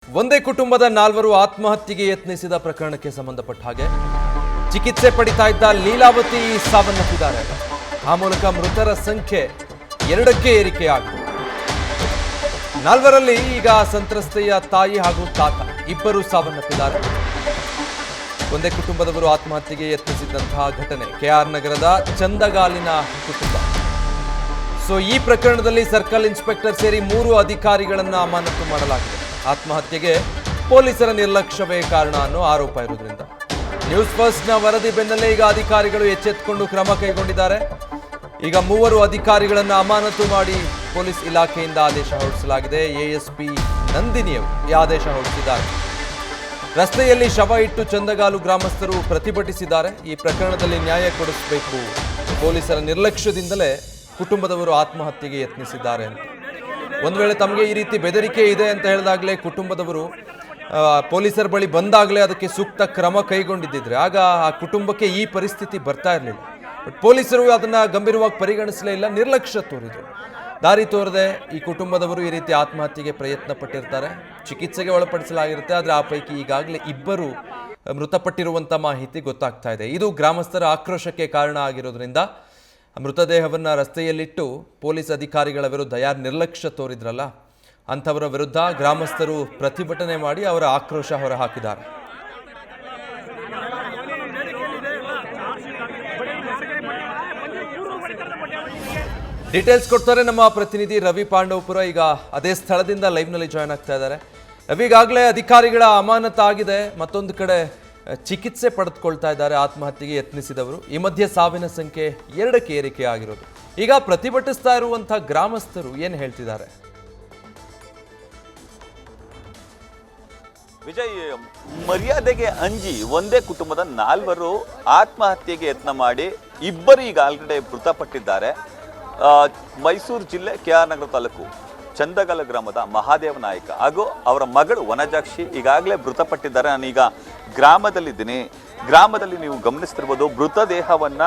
ಒಂದೇ ಕುಟುಂಬದ 4 ಆತ್ಮಹತ್ಯೆಗೆ ಯತ್ನಿಸಿದ ಪ್ರಕರಣಕ್ಕೆ ಸಂಬಂಧಪಟ್ಟ ಹಾಗೆ ಚಿಕಿತ್ಸೆ ಪಡಿತಾ ಇದ್ದ ಲೀಲಾವತಿ ಸಾವನ್ನಪ್ಪಿದ್ದಾರೆ. ಆ ಮೂಲಕ ಮೃತರ ಸಂಖ್ಯೆ 2ಕ್ಕೆ ಏರಿಕೆಯಾಗಿದೆ. 4ರಲ್ಲಿ ಈಗ ಸಂತ್ರಸ್ತೆಯ ತಾಯಿ ಹಾಗೂ ತಾತ ಇಬ್ಬರು ಸಾವನ್ನಪ್ಪಿದ್ದಾರೆ. ಒಂದೇ ಕುಟುಂಬದವರು ಆತ್ಮಹತ್ಯೆಗೆ ಯತ್ನಿಸಿದಂತಹ ಘಟನೆ ಕೆಆರ್ ನಗರದ ಚಂದಗಾಲಿನ ಕುಟುಂಬ. ಈ ಪ್ರಕರಣದಲ್ಲಿ ಸರ್ಕಲ್ ಇನ್ಸ್ಪೆಕ್ಟರ್ ಸೇರಿ 3 ಅಧಿಕಾರಿಗಳನ್ನ ಅಮಾನತು ಮಾಡಲಾಗಿದೆ. ಆತ್ಮಹತ್ಯೆಗೆ ಪೊಲೀಸರ ನಿರ್ಲಕ್ಷ್ಯವೇ ಕಾರಣ ಅನ್ನೋ ಆರೋಪ ಇರುವುದರಿಂದ ನ್ಯೂಸ್ ಫಸ್ಟ್ನ ವರದಿ ಬೆನ್ನಲ್ಲೇ ಈಗ ಅಧಿಕಾರಿಗಳು ಎಚ್ಚೆತ್ತುಕೊಂಡು ಕ್ರಮ ಕೈಗೊಂಡಿದ್ದಾರೆ. ಈಗ 3 ಅಧಿಕಾರಿಗಳನ್ನ ಅಮಾನತು ಮಾಡಿ ಪೊಲೀಸ್ ಇಲಾಖೆಯಿಂದ ಆದೇಶ ಹೊರಡಿಸಲಾಗಿದೆ. ಎಎಸ್ಪಿ ನಂದಿನಿಯವರು ಈ ಆದೇಶ ಹೊರಡಿಸಿದ್ದಾರೆ. ರಸ್ತೆಯಲ್ಲಿ ಶವ ಇಟ್ಟು ಚಂದಗಾಲು ಗ್ರಾಮಸ್ಥರು ಪ್ರತಿಭಟಿಸಿದ್ದಾರೆ. ಈ ಪ್ರಕರಣದಲ್ಲಿ ನ್ಯಾಯ ಕೊಡಿಸಬೇಕು, ಪೊಲೀಸರ ನಿರ್ಲಕ್ಷ್ಯದಿಂದಲೇ ಕುಟುಂಬದವರು ಆತ್ಮಹತ್ಯೆಗೆ ಯತ್ನಿಸಿದ್ದಾರೆ ಅಂತ. ಒಂದು ವೇಳೆ ತಮಗೆ ಈ ರೀತಿ ಬೆದರಿಕೆ ಇದೆ ಅಂತ ಹೇಳಿದಾಗಲೇ ಕುಟುಂಬದವರು ಪೊಲೀಸರ ಬಳಿ ಬಂದಾಗಲೇ ಅದಕ್ಕೆ ಸೂಕ್ತ ಕ್ರಮ ಕೈಗೊಂಡಿದ್ದಿದ್ರೆ ಆಗ ಆ ಕುಟುಂಬಕ್ಕೆ ಈ ಪರಿಸ್ಥಿತಿ ಬರ್ತಾ ಇರಲಿಲ್ಲ. ಬಟ್ ಪೊಲೀಸರು ಅದನ್ನ ಗಂಭೀರವಾಗಿ ಪರಿಗಣಿಸಲೇ ಇಲ್ಲ, ನಿರ್ಲಕ್ಷ್ಯ ತೋರಿದ್ರು. ದಾರಿ ತೋರದೆ ಈ ಕುಟುಂಬದವರು ಈ ರೀತಿ ಆತ್ಮಹತ್ಯೆಗೆ ಪ್ರಯತ್ನ ಪಟ್ಟಿರ್ತಾರೆ. ಚಿಕಿತ್ಸೆಗೆ ಒಳಪಡಿಸಲಾಗಿರುತ್ತೆ. ಆದರೆ ಆ ಪೈಕಿ ಈಗಾಗಲೇ ಇಬ್ಬರು ಮೃತಪಟ್ಟಿರುವಂಥ ಮಾಹಿತಿ ಗೊತ್ತಾಗ್ತಾ ಇದೆ. ಇದು ಗ್ರಾಮಸ್ಥರ ಆಕ್ರೋಶಕ್ಕೆ ಕಾರಣ ಆಗಿರೋದ್ರಿಂದ ಮೃತದೇಹವನ್ನು ರಸ್ತೆಯಲ್ಲಿಟ್ಟು ಪೊಲೀಸ್ ಅಧಿಕಾರಿಗಳ ವಿರುದ್ಧ ಯಾರು ನಿರ್ಲಕ್ಷ್ಯ ತೋರಿದ್ರಲ್ಲ ಅಂಥವರ ವಿರುದ್ಧ ಗ್ರಾಮಸ್ಥರು ಪ್ರತಿಭಟನೆ ಮಾಡಿ ಅವರ ಆಕ್ರೋಶ ಹೊರಹಾಕಿದ್ದಾರೆ. ಡೀಟೇಲ್ಸ್ ಕೊಡ್ತಾರೆ ನಮ್ಮ ಪ್ರತಿನಿಧಿ ರವಿ ಪಾಂಡವಪುರ. ಈಗ ಅದೇ ಸ್ಥಳದಿಂದ ಲೈವ್ನಲ್ಲಿ ಜಾಯ್ನ್ ಆಗ್ತಾ ಇದ್ದಾರೆ. ರವಿ, ಈಗಾಗಲೇ ಅಧಿಕಾರಿಗಳ ಅಮಾನತ ಆಗಿದೆ, ಮತ್ತೊಂದು ಕಡೆ ಚಿಕಿತ್ಸೆ ಪಡೆದುಕೊಳ್ತಾ ಇದ್ದಾರೆ ಆತ್ಮಹತ್ಯೆಗೆ ಯತ್ನಿಸಿದವರು. ಈ ಮಧ್ಯೆ ಸಾವಿನ ಸಂಖ್ಯೆ 2ಕ್ಕೆ ಏರಿಕೆ ಆಗಿರೋದು. ಈಗ ಪ್ರತಿಭಟಿಸ್ತಾ ಇರುವಂತಹ ಗ್ರಾಮಸ್ಥರು ಏನು ಹೇಳ್ತಿದ್ದಾರೆ? ವಿಜಯ್, ಮರ್ಯಾದೆಗೆ ಅಂಜಿ ಒಂದೇ ಕುಟುಂಬದ 4 ಆತ್ಮಹತ್ಯೆಗೆ ಯತ್ನ ಮಾಡಿ ಇಬ್ಬರು ಈಗ ಆಲ್ರೆಡಿ ಮೃತಪಟ್ಟಿದ್ದಾರೆ. ಮೈಸೂರು ಜಿಲ್ಲೆ ಕೆಆರ್ ನಗರ ತಾಲೂಕು ಚಂದಗಾಲ ಗ್ರಾಮದ ಮಹಾದೇವ ನಾಯಕ ಹಾಗೂ ಅವರ ಮಗಳು ವನಜಾಕ್ಷಿ ಈಗಾಗಲೇ ಮೃತಪಟ್ಟಿದ್ದಾರೆ. ನಾನೀಗ ಗ್ರಾಮದಲ್ಲಿದ್ದೀನಿ. ಗ್ರಾಮದಲ್ಲಿ ನೀವು ಗಮನಿಸ್ತಿರ್ಬೋದು, ಮೃತದೇಹವನ್ನ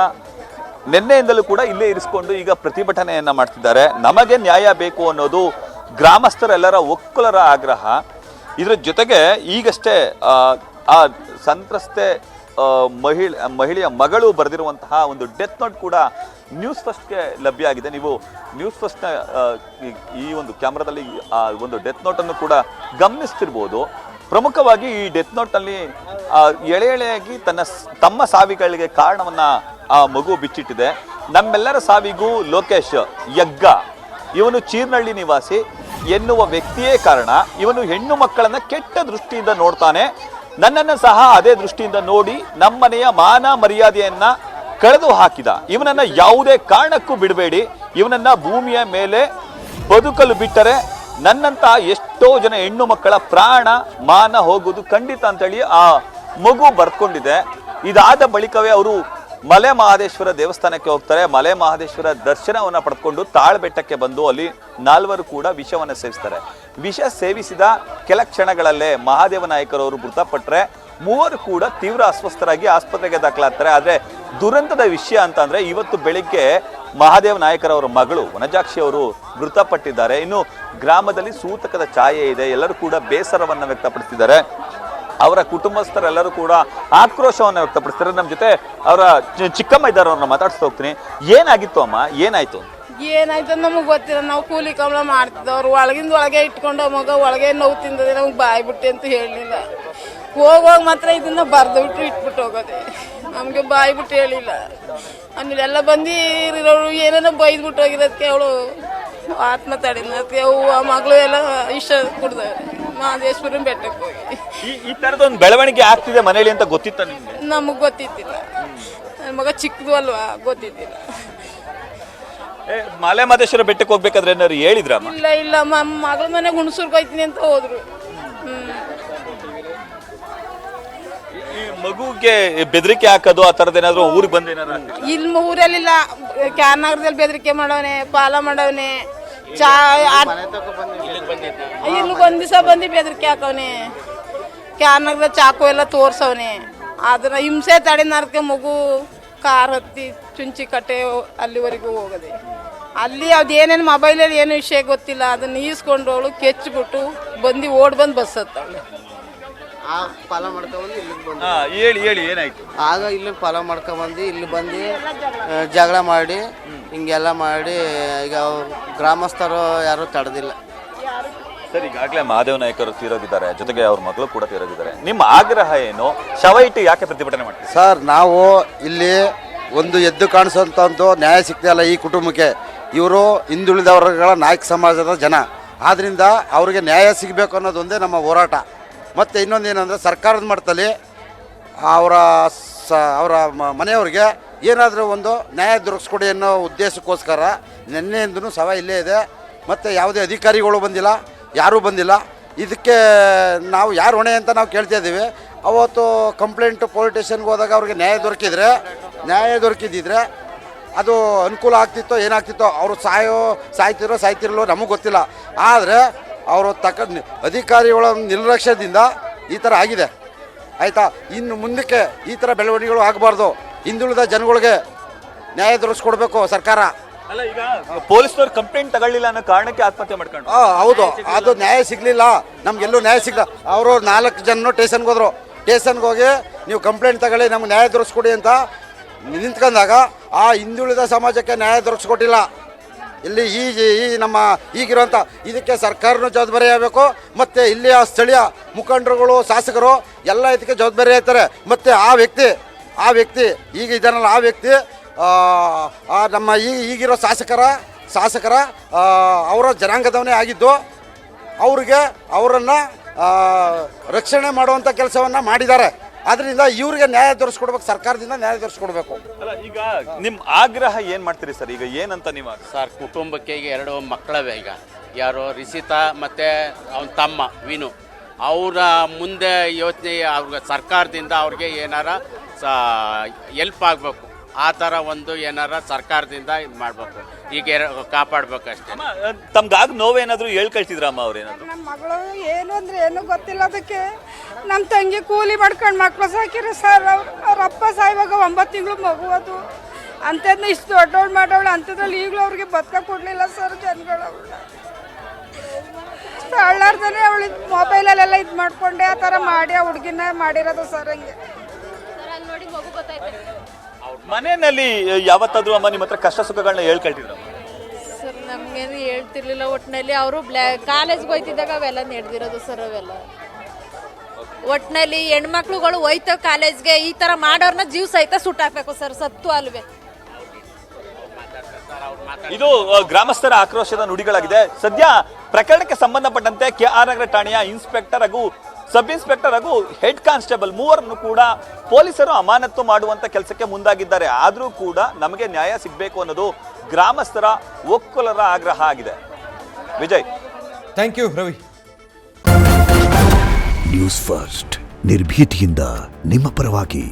ನಿನ್ನೆಯಿಂದಲೂ ಕೂಡ ಇಲ್ಲೇ ಇರಿಸಿಕೊಂಡು ಈಗ ಪ್ರತಿಭಟನೆಯನ್ನ ಮಾಡ್ತಿದ್ದಾರೆ. ನಮಗೆ ನ್ಯಾಯ ಬೇಕು ಅನ್ನೋದು ಗ್ರಾಮಸ್ಥರೆಲ್ಲರ ಒಕ್ಕಲರ ಆಗ್ರಹ. ಇದರ ಜೊತೆಗೆ ಈಗಷ್ಟೇ ಆ ಸಂತ್ರಸ್ತೆ ಮಹಿಳೆಯ ಮಗಳು ಬರೆದಿರುವಂತಹ ಒಂದು ಡೆತ್ ನೋಟ್ ಕೂಡ ನ್ಯೂಸ್ ಫಸ್ಟ್ಗೆ ಲಭ್ಯ ಆಗಿದೆ. ನೀವು ನ್ಯೂಸ್ ಫಸ್ಟ್ನ ಈ ಒಂದು ಕ್ಯಾಮ್ರಾದಲ್ಲಿ ಆ ಒಂದು ಡೆತ್ ನೋಟನ್ನು ಕೂಡ ಗಮನಿಸ್ತಿರ್ಬೋದು. ಪ್ರಮುಖವಾಗಿ ಈ ಡೆತ್ ನೋಟ್ನಲ್ಲಿ ಎಳೆಯಾಗಿ ತಮ್ಮ ಸಾವಿಗಳಿಗೆ ಕಾರಣವನ್ನ ಆ ಮಗು ಬಿಚ್ಚಿಟ್ಟಿದೆ. ನಮ್ಮೆಲ್ಲರ ಸಾವಿಗೂ ಲೋಕೇಶ್ ಯಗ್ಗ, ಇವನು ಚೀರ್ನಳ್ಳಿ ನಿವಾಸಿ ಎನ್ನುವ ವ್ಯಕ್ತಿಯೇ ಕಾರಣ. ಇವನು ಹೆಣ್ಣು ಮಕ್ಕಳನ್ನ ಕೆಟ್ಟ ದೃಷ್ಟಿಯಿಂದ ನೋಡ್ತಾನೆ. ನನ್ನನ್ನು ಸಹ ಅದೇ ದೃಷ್ಟಿಯಿಂದ ನೋಡಿ ನಮ್ಮನೆಯ ಮಾನ ಮರ್ಯಾದೆಯನ್ನ ಕಳೆದು ಹಾಕಿದ. ಇವನನ್ನ ಯಾವುದೇ ಕಾರಣಕ್ಕೂ ಬಿಡಬೇಡಿ. ಇವನನ್ನ ಭೂಮಿಯ ಮೇಲೆ ಬದುಕಲು ಬಿಟ್ಟರೆ ನನ್ನಂತ ಎಷ್ಟೋ ಜನ ಹೆಣ್ಣು ಮಕ್ಕಳ ಪ್ರಾಣ ಮಾನ ಹೋಗುವುದು ಖಂಡಿತ ಅಂತೇಳಿ ಆ ಮಗು ಬರ್ಕೊಂಡಿದೆ. ಇದಾದ ಬಳಿಕವೇ ಅವರು ಮಲೆ ಮಹದೇಶ್ವರ ದೇವಸ್ಥಾನಕ್ಕೆ ಹೋಗ್ತಾರೆ. ಮಲೆ ಮಹದೇಶ್ವರ ದರ್ಶನವನ್ನ ಪಡೆದುಕೊಂಡು ತಾಳ್ಬೆಟ್ಟಕ್ಕೆ ಬಂದು ಅಲ್ಲಿ 4 ಕೂಡ ವಿಷವನ್ನು ಸೇವಿಸ್ತಾರೆ. ವಿಷ ಸೇವಿಸಿದ ಕೆಲ ಕ್ಷಣಗಳಲ್ಲೇ ಮಹಾದೇವ ನಾಯಕರವರು ಮೃತಪಟ್ಟರೆ 3 ಕೂಡ ತೀವ್ರ ಅಸ್ವಸ್ಥರಾಗಿ ಆಸ್ಪತ್ರೆಗೆ ದಾಖಲಾಗ್ತಾರೆ. ಆದರೆ ದುರಂತದ ವಿಷಯ ಅಂತಂದ್ರೆ ಇವತ್ತು ಬೆಳಿಗ್ಗೆ ಮಹಾದೇವ ನಾಯಕರವರ ಮಗಳು ವನಜಾಕ್ಷಿ ಅವರು ಮೃತಪಟ್ಟಿದ್ದಾರೆ. ಇನ್ನು ಗ್ರಾಮದಲ್ಲಿ ಸೂತಕದ ಛಾಯೆ ಇದೆ. ಎಲ್ಲರೂ ಕೂಡ ಬೇಸರವನ್ನ ವ್ಯಕ್ತಪಡಿಸಿದ್ದಾರೆ. ಅವರ ಕುಟುಂಬಸ್ಥರೆಲ್ಲರೂ ಕೂಡ ಆಕ್ರೋಶವನ್ನು ವ್ಯಕ್ತಪಡಿಸ್ತಾರೆ. ನಮ್ಮ ಜೊತೆ ಅವರ ಚಿಕ್ಕಮ್ಮ ಇದ್ದಾರೆ, ಅವ್ರನ್ನ ಮಾತಾಡ್ಸ್ತಾ ಹೋಗ್ತೀನಿ. ಏನಾಗಿತ್ತು ಅಮ್ಮ, ಏನಾಯ್ತು? ಏನಾಯ್ತು ನಮಗೆ ಗೊತ್ತಿಲ್ಲ. ನಾವು ಕೂಲಿ ಕಮಲ ಮಾಡ್ತಿದ್ದವ್ರು ಒಳಗಿಂದ ಒಳಗೆ ಇಟ್ಕೊಂಡು ಮಗ ಒಳಗೆ ನೋವು ತಿಂದದೆ, ನಮ್ಗೆ ಬಾಯಿ ಬಿಟ್ಟೆ ಅಂತ ಹೇಳಲಿಲ್ಲ. ಹೋಗುವಾಗ ಮಾತ್ರ ಇದನ್ನ ಬರ್ದು ಬಿಟ್ಟು ಇಟ್ಬಿಟ್ಟು ಹೋಗೋದೆ, ನಮಗೆ ಬಾಯಿ ಬಿಟ್ಟು ಹೇಳಿಲ್ಲ. ಆಮೇಲೆ ಎಲ್ಲ ಬಂದಿರೋರು ಏನೇನೋ ಬೈದ್ಬಿಟ್ಟು ಹೋಗಿರೋದಕ್ಕೆ ಅವಳು ಆತ್ಮ ತಡಿನಕ್ಕೆ ಆ ಮಗಳು ಎಲ್ಲ ಇಷ್ಟ ಕುಡ್ದವ್ರೆ ಮಹದೇಶ್ವರನ ಬೆಟ್ಟಕ್ಕೆ ಹೋಗಿ. ಈ ತರದೊಂದು ಬೆಳವಣಿಗೆ ಆಗ್ತಿದೆ ಮನೇಲಿ ಅಂತ ಗೊತ್ತಿತ್ತ ನಿಮ್ಗೆ? ನಮಗೆ ಗೊತ್ತಿದ್ದಿಲ್ಲ. ನನ್ನ ಮಗ ಚಿಕ್ಕದು ಅಲ್ವಾ, ಗೊತ್ತಿದ್ದಿಲ್ಲ. ಮಲೆ ಮಹದೇಶ್ವರ ಬೆಟ್ಟಕ್ಕೆ ಹೋಗ್ಬೇಕಾದ್ರೆ ಏನಾದ್ರು ಹೇಳಿದ್ರ? ಇಲ್ಲ ಇಲ್ಲ, ಮಗಳ ಮನೆಗೆ ಹುಣಸೂರ್ಗೆ ಹೋಯ್ತೀನಿ ಅಂತ ಹೋದ್ರು. ಈ ಮಗುಗೆ ಬೆದರಿಕೆ ಹಾಕೋದು ಆ ತರದ್ ಏನಾದ್ರು ಊರಿಗೆ ಬಂದ ಏನಾದ್ರು? ಇಲ್ಲಿ ಊರಲ್ಲಿಲ್ಲ, ಕ್ಯಾರ್ ನಗರದಲ್ಲಿ ಬೆದರಿಕೆ ಮಾಡವನೆ, ಪಾಲ ಮಾಡವನೆ, ಇಲ್ಲಿ ಒಂದ್ ದಿವಸ ಬಂದು ಬೆದರಿಕೆ ಹಾಕವನೆ. ಕ್ಯಾರ್ ನಗರದ ಚಾಕು ಎಲ್ಲ ತೋರ್ಸವನೆ. ಅದನ್ನ ಹಿಂಸೆ ತಡೆನಾರ್ಕೆ ಮಗು ಕಾರ್ ಹತ್ತಿ ಚುಂಚಿ ಕಟ್ಟೆ ಅಲ್ಲಿವರೆಗೂ ಹೋಗದೆ. ಅಲ್ಲಿ ಅದೇನೇನು ಮೊಬೈಲಲ್ಲಿ ಏನು ವಿಷಯ ಗೊತ್ತಿಲ್ಲ, ಅದನ್ನ ಈಸ್ಕೊಂಡವಳು ಕೆಚ್ಚಿಬಿಟ್ಟು ಬಂದು ಓಡ್ ಬಂದು ಬಸ್ ಹತ್ತವಳು. ಆ ಫಾಲೋ ಮಾಡ್ಕೊಂಬಂದು ಇಲ್ಲಿಗೆ ಬಂದು ಹೇಳಿ ಏನಾಯ್ತು? ಆಗ ಇಲ್ಲಿ ಫಾಲೋ ಮಾಡ್ಕೊಂಬಂದು ಇಲ್ಲಿ ಬಂದು ಜಗಳ ಮಾಡಿ ಹಿಂಗೆಲ್ಲ ಮಾಡಿ ಈಗ ಗ್ರಾಮಸ್ಥರು ಯಾರು ತಡೆದಿಲ್ಲ. ಸರ್, ಈಗಾಗಲೇ ಮಹಾದೇವ ನಾಯಕರು ತೀರೋಗಿದ್ದಾರೆ, ಜೊತೆಗೆ ಅವ್ರ ಮಗಳು ಕೂಡ ತೀರೋಗಿದ್ದಾರೆ. ನಿಮ್ಮ ಆಗ್ರಹ ಏನು? ಶವ ಇಟ್ಟು ಯಾಕೆ ಪ್ರತಿಭಟನೆ ಮಾಡ್ತೀವಿ? ಸರ್, ನಾವು ಇಲ್ಲಿ ಒಂದು ಎದ್ದು ಕಾಣಿಸೋಂಥದ್ದು ನ್ಯಾಯ ಸಿಗ್ತಾ ಇಲ್ಲ ಈ ಕುಟುಂಬಕ್ಕೆ. ಇವರು ಹಿಂದುಳಿದ ವರ್ಗಗಳ ನಾಯಕ ಸಮಾಜದ ಜನ, ಆದ್ದರಿಂದ ಅವರಿಗೆ ನ್ಯಾಯ ಸಿಗಬೇಕು ಅನ್ನೋದೊಂದೇ ನಮ್ಮ ಹೋರಾಟ. ಮತ್ತು ಇನ್ನೊಂದೇನೆಂದರೆ ಸರ್ಕಾರದ ಮಟ್ಟದಲ್ಲಿ ಅವರ ಮನೆಯವ್ರಿಗೆ ಏನಾದರೂ ಒಂದು ನ್ಯಾಯ ದೊರಕಿಸ್ಕೊಡಿ ಅನ್ನೋ ಉದ್ದೇಶಕ್ಕೋಸ್ಕರ ನಿನ್ನೆಯಿಂದನೂ ಶವ ಇಲ್ಲೇ ಇದೆ. ಮತ್ತು ಯಾವುದೇ ಅಧಿಕಾರಿಗಳು ಬಂದಿಲ್ಲ, ಯಾರೂ ಬಂದಿಲ್ಲ. ಇದಕ್ಕೆ ನಾವು ಯಾರು ಹೊಣೆ ಅಂತ ನಾವು ಕೇಳ್ತಾ ಇದ್ದೀವಿ. ಅವತ್ತು ಕಂಪ್ಲೇಂಟು ಪೊಲೀಸ್ ಸ್ಟೇಷನ್ಗೆ ಹೋದಾಗ ಅವ್ರಿಗೆ ನ್ಯಾಯ ದೊರಕಿದ್ದಿದ್ರೆ ಅದು ಅನುಕೂಲ ಆಗ್ತಿತ್ತೋ ಏನಾಗ್ತಿತ್ತೋ. ಅವರು ಸಾಯ್ತಿರಲೋ ನಮಗೆ ಗೊತ್ತಿಲ್ಲ. ಆದರೆ ಅವರು ಅಧಿಕಾರಿಗಳ ನಿರ್ಲಕ್ಷ್ಯದಿಂದ ಈ ಥರ ಆಗಿದೆ, ಆಯಿತಾ. ಇನ್ನು ಮುಂದಕ್ಕೆ ಈ ಥರ ಬೆಳವಣಿಗೆಗಳು ಆಗಬಾರ್ದು. ಹಿಂದುಳಿದ ಜನಗಳಿಗೆ ನ್ಯಾಯ ದೊರಕಿಸ್ಕೊಡ್ಬೇಕು ಸರ್ಕಾರ. ಅಲ್ಲ, ಈಗ ಪೊಲೀಸ್ನವ್ರು ಕಂಪ್ಲೇಂಟ್ ತಗೊಳ್ಳಿಲ್ಲ ಅನ್ನೋ ಕಾರಣಕ್ಕೆ ಆತ್ಮಹತ್ಯೆ ಮಾಡ್ಕೊಂಡು. ಹೌದು, ಅದು ನ್ಯಾಯ ಸಿಗಲಿಲ್ಲ, ನಮಗೆಲ್ಲೂ ನ್ಯಾಯ ಸಿಗಲ್ಲ. ಅವರು 4 ಜನ ಸ್ಟೇಷನ್ಗೆ ಹೋದರು. ಸ್ಟೇಷನ್ಗೆ ಹೋಗಿ ನೀವು ಕಂಪ್ಲೇಂಟ್ ತಗೊಳ್ಳಿ, ನಮ್ಗೆ ನ್ಯಾಯ ದೊರಕಿಸ್ಕೊಡಿ ಅಂತ ನಿಂತ್ಕೊಂಡಾಗ ಆ ಹಿಂದುಳಿದ ಸಮಾಜಕ್ಕೆ ನ್ಯಾಯ ದೊರಕಿಸ್ಕೊಟ್ಟಿಲ್ಲ. ಇಲ್ಲಿ ಈ ನಮ್ಮ ಈಗಿರುವಂಥ ಇದಕ್ಕೆ ಸರ್ಕಾರನೂ ಜವಾಬ್ದಾರಿ ಆಗಬೇಕು. ಮತ್ತು ಇಲ್ಲಿಯ ಸ್ಥಳೀಯ ಮುಖಂಡರುಗಳು, ಶಾಸಕರು ಎಲ್ಲ ಇದಕ್ಕೆ ಜವಾಬ್ದಾರಿ ಆಗ್ತಾರೆ. ಮತ್ತು ಆ ವ್ಯಕ್ತಿ ಈಗ ಇದನ್ನಲ್ಲ, ಆ ವ್ಯಕ್ತಿ ನಮ್ಮ ಈಗಿರೋ ಶಾಸಕರ ಅವರ ಜನಾಂಗದವನೇ ಆಗಿದ್ದು, ಅವರನ್ನು ರಕ್ಷಣೆ ಮಾಡುವಂಥ ಕೆಲಸವನ್ನು ಮಾಡಿದ್ದಾರೆ. ಅದರಿಂದ ಇವ್ರಿಗೆ ನ್ಯಾಯ ದೊರಕಿಸ್ಕೊಡ್ಬೇಕು, ಸರ್ಕಾರದಿಂದ ನ್ಯಾಯ ದೊರಕಿಸ್ಕೊಡ್ಬೇಕು. ಅಲ್ಲ, ಈಗ ನಿಮ್ಮ ಆಗ್ರಹ ಏನು ಮಾಡ್ತೀರಿ ಸರ್? ಈಗ ಏನಂತ ನೀವು ಸರ್, ಕುಟುಂಬಕ್ಕೆ ಈಗ 2 ಮಕ್ಕಳವೆ. ಈಗ ಯಾರು ರಿಷಿತಾ ಮತ್ತು ಅವನ ತಮ್ಮ ವಿನು, ಅವರ ಮುಂದೆ ಯೋಚನೆ ಅವ್ರಿಗೆ ಸರ್ಕಾರದಿಂದ ಅವ್ರಿಗೆ ಏನಾರ ಎಲ್ಪ್ ಆಗಬೇಕು. ಆ ಥರ ಒಂದು ಏನಾರ ಸರ್ಕಾರದಿಂದ ಇದು ಮಾಡಬೇಕು, ಈಗ ಕಾಪಾಡಬೇಕು ಅಷ್ಟೇ. ತಮ್ಗಾಗ ನೋವೇನಾದರೂ ಹೇಳ್ಕೊಳ್ತಿದ್ರಮ್ಮ ಅವ್ರೇನಾದ್ರು? ನಮ್ಮ ಮಗಳು ಏನು ಅಂದರೆ ಏನೂ ಗೊತ್ತಿಲ್ಲ ಅದಕ್ಕೆ. ನಮ್ಮ ತಂಗಿ ಕೂಲಿ ಮಾಡ್ಕೊಂಡು ಮಕ್ಕಳು ಸಾಕಿರಿ ಸರ್. ಅವ್ರ ಅಪ್ಪ ಸಾಯುವಾಗ 9 ತಿಂಗಳು ಮಗು ಅದು. ಅಂಥದ್ದನ್ನ ಇಷ್ಟು ದೊಡ್ಡವಳು ಮಾಡೋಳು, ಅಂಥದ್ರಲ್ಲಿ ಈಗಲೂ ಅವ್ರಿಗೆ ಬದುಕ ಕೊಡಲಿಲ್ಲ ಸರ್ ಜನಗಳು. ಅಳ್ಳಾರ್ದೇ ಅವಳು ಮೊಬೈಲಲ್ಲೆಲ್ಲ ಇದು ಮಾಡಿಕೊಂಡೆ ಆ ಥರ ಮಾಡಿ ಆ ಹುಡುಗಿನ ಮಾಡಿರೋದು ಸರ್. ಹಂಗೆ ಮನೆಯಲ್ಲಿ ಯಾವತ್ತಾದ್ರೂ ಅಮ್ಮ ನಿಮ್ಮ ಹತ್ರ ಕಷ್ಟ ಸುಖಗಳನ್ನ ಹೇಳ್ಕೊಳ್ತಿದ್ರ? ಸರ್, ನಮಗೇನು ಹೇಳ್ತಿರ್ಲಿಲ್ಲ. ಒಟ್ಟಿನಲ್ಲಿ ಅವರು ಕಾಲೇಜ್ಗೆ ಹೋಯ್ತಿದ್ದಾಗ ಅವೆಲ್ಲ ನಡೆದಿರೋದು ಸರ್. ಅವೆಲ್ಲ ಒಟ್ಟಿನಲ್ಲಿ ಹೆಣ್ಮಕ್ಳುಗಳು ಹೋಯ್ತವೆ ಕಾಲೇಜ್ಗೆ, ಈ ಥರ ಮಾಡೋರ್ನ ಜೀವ ಸಹಿತ ಸುಟ್ಟಾಕ್ಬೇಕು ಸರ್, ಸತ್ತು ಅಲ್ವೇ. ಇದು ಗ್ರಾಮಸ್ಥರ ಆಕ್ರೋಶದ ನುಡಿಗಳಾಗಿದೆ. ಸದ್ಯ ಪ್ರಕರಣಕ್ಕೆ ಸಂಬಂಧಪಟ್ಟಂತೆ KR ನಗರ ಠಾಣೆಯ ಇನ್ಸ್ಪೆಕ್ಟರ್ ಹಾಗೂ ಸಬ್ ಇನ್ಸ್ಪೆಕ್ಟರ್ ಹಾಗೂ ಹೆಡ್ ಕಾನ್ಸ್ಟೇಬಲ್ ಮೂವರನ್ನು ಕೂಡ ಪೊಲೀಸರು ಅಮಾನತು ಮಾಡುವಂತ ಕೆಲಸಕ್ಕೆ ಮುಂದಾಗಿದ್ದಾರೆ. ಆದರೂ ಕೂಡ ನಮಗೆ ನ್ಯಾಯ ಸಿಗಬೇಕು ಅನ್ನೋದು ಗ್ರಾಮಸ್ಥರ ಒಕ್ಕೂಲರ ಆಗ್ರಹ ಆಗಿದೆ. Vijay, thank you Ravi. News first ನಿರ್ಭೀತಿಯಿಂದ ನಿಮ್ಮ ಪರವಾಗಿ.